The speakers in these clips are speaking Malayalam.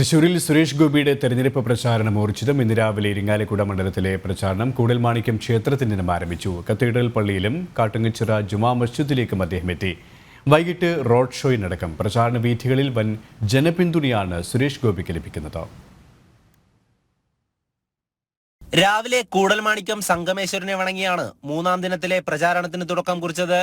തൃശൂരിൽ സുരേഷ് ഗോപിയുടെ തെരഞ്ഞെടുപ്പ് പ്രചാരണം ഊർജിതം. ഇന്ന് രാവിലെ ഇരിങ്ങാലക്കുട മണ്ഡലത്തിലെ പ്രചാരണം കൂടൽമാണിക്യം ക്ഷേത്രത്തിൽ നിന്നും ആരംഭിച്ചു. കത്തീഡ്രൽ പള്ളിയിലും കാട്ടുങ്ങച്ചിറ ജുമാ മസ്ജിദിലേക്കും അദ്ദേഹം എത്തി. വൈകിട്ട് റോഡ് ഷോയിനടക്കം പ്രചാരണ വീഥികളിൽ വൻ ജനപിന്തുണയാണ് സുരേഷ് ഗോപിക്ക് ലഭിക്കുന്നത്. രാവിലെ കൂടൽമാണിക്യം സംഗമേശ്വരനെ വണങ്ങിയാണ് മൂന്നാം ദിനത്തിലെ പ്രചാരണത്തിന് തുടക്കം കുറിച്ചത്.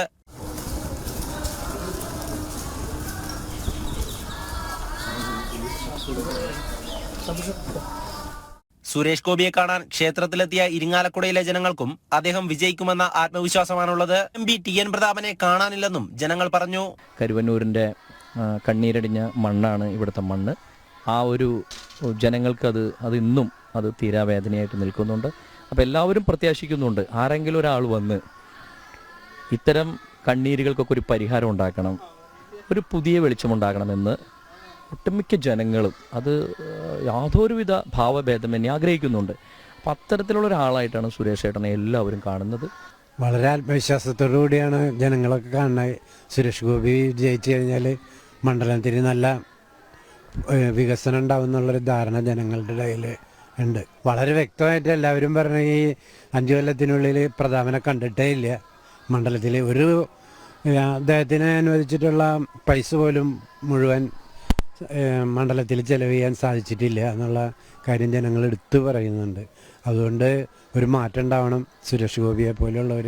സുരേഷ് ഗോപിയെ കാണാൻ ക്ഷേത്രത്തിലെത്തിയ ഇരിങ്ങാലക്കുടയിലെ ജനങ്ങൾക്കും അദ്ദേഹം വിജയിക്കുമെന്ന ആത്മവിശ്വാസമാണുള്ളത്. MP TN പ്രതാപനെ കാണാനില്ലെന്നും ജനങ്ങൾ പറഞ്ഞു. കരുവന്നൂരിൻ്റെ കണ്ണീരടിഞ്ഞ മണ്ണാണ് ഇവിടുത്തെ മണ്ണ്. ആ ഒരു ജനങ്ങൾക്ക് അത് ഇന്നും അത് തീരാവേദനയായിട്ട് നിൽക്കുന്നുണ്ട്. അപ്പോൾ എല്ലാവരും പ്രത്യാശിക്കുന്നുണ്ട്, ആരെങ്കിലും ഒരാൾ വന്ന് ഇത്തരം കണ്ണീരുകൾക്കൊക്കെ ഒരു പരിഹാരം ഉണ്ടാക്കണം, ഒരു പുതിയ വെളിച്ചമുണ്ടാകണമെന്ന് ഒട്ടുമിക്ക ജനങ്ങളും അത് യാതൊരുവിധ ഭാവഭേദമന്യേ ആഗ്രഹിക്കുന്നുണ്ട്. അപ്പം അത്തരത്തിലുള്ള ഒരാളായിട്ടാണ് സുരേഷ് ഏട്ടനെ എല്ലാവരും കാണുന്നത്. വളരെ ആത്മവിശ്വാസത്തോടു കൂടിയാണ് ജനങ്ങളൊക്കെ കാണുന്നത്. സുരേഷ് ഗോപി ജയിച്ചു കഴിഞ്ഞാൽ മണ്ഡലത്തിന് നല്ല വികസനം ഉണ്ടാവും എന്നുള്ളൊരു ധാരണ ജനങ്ങളുടെ ഇടയിൽ ഉണ്ട്. വളരെ വ്യക്തമായിട്ട് എല്ലാവരും പറഞ്ഞ ഈ 5 കൊല്ലത്തിനുള്ളിൽ പ്രതാപനെ കണ്ടിട്ടേ ഇല്ല. മണ്ഡലത്തിൽ ഒരു അദ്ദേഹത്തിന് അനുവദിച്ചിട്ടുള്ള പൈസ പോലും മുഴുവൻ മണ്ഡലത്തിൽ ചെലവ് ചെയ്യാൻ സാധിച്ചിട്ടില്ല എന്നുള്ള കാര്യം ജനങ്ങൾ എടുത്തു പറയുന്നുണ്ട്. അതുകൊണ്ട് ഒരു മാറ്റം ഉണ്ടാവണം, സുരേഷ് ഗോപിയെ പോലുള്ളവർ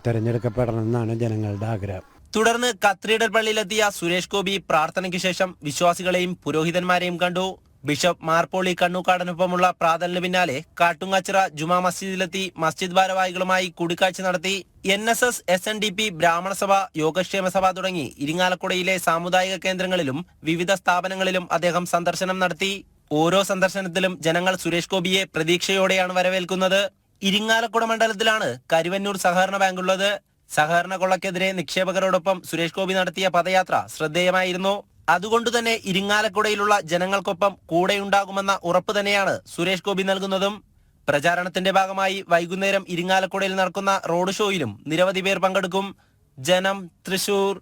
തെരഞ്ഞെടുക്കപ്പെടണം എന്നാണ് ജനങ്ങളുടെ ആഗ്രഹം. തുടർന്ന് കത്തീഡ്രൽ പള്ളിയിലെത്തിയ സുരേഷ് ഗോപി പ്രാർത്ഥനയ്ക്ക് ശേഷം വിശ്വാസികളെയും പുരോഹിതന്മാരെയും കണ്ടു. ബിഷപ്പ് മാർപോളി കണ്ണൂക്കാടനൊപ്പമുള്ള പ്രാർത്ഥനയ്ക്ക് പിന്നാലെ കാട്ടുങ്ങച്ചിറ ജുമാ മസ്ജിദിലെത്തി മസ്ജിദ് ഭാരവാഹികളുമായി കൂടിക്കാഴ്ച നടത്തി. NSS, SNDP, ബ്രാഹ്മണ സഭ, യോഗക്ഷേമ സഭ തുടങ്ങി ഇരിങ്ങാലക്കുടയിലെ സാമുദായിക കേന്ദ്രങ്ങളിലും വിവിധ സ്ഥാപനങ്ങളിലും അദ്ദേഹം സന്ദർശനം നടത്തി. ഓരോ സന്ദർശനത്തിലും ജനങ്ങൾ സുരേഷ് ഗോപിയെ പ്രതീക്ഷയോടെയാണ് വരവേൽക്കുന്നത്. ഇരിങ്ങാലക്കുട മണ്ഡലത്തിലാണ് കരുവന്നൂർ സഹകരണ ബാങ്കുള്ളത്. സഹകരണ കൊള്ളക്കെതിരെ നിക്ഷേപകരോടൊപ്പം സുരേഷ് ഗോപി നടത്തിയ പദയാത്ര ശ്രദ്ധേയമായിരുന്നു. അതുകൊണ്ടുതന്നെ ഇരിങ്ങാലക്കുടയിലുള്ള ജനങ്ങൾക്കൊപ്പം കൂടെയുണ്ടാകുമെന്ന ഉറപ്പ് തന്നെയാണ് സുരേഷ് ഗോപി നൽകുന്നതും. പ്രചാരണത്തിന്റെ ഭാഗമായി വൈകുന്നേരം ഇരിങ്ങാലക്കുടയിൽ നടക്കുന്ന റോഡ് ഷോയിലും നിരവധി പേർ പങ്കെടുക്കും. ജനം, തൃശൂർ.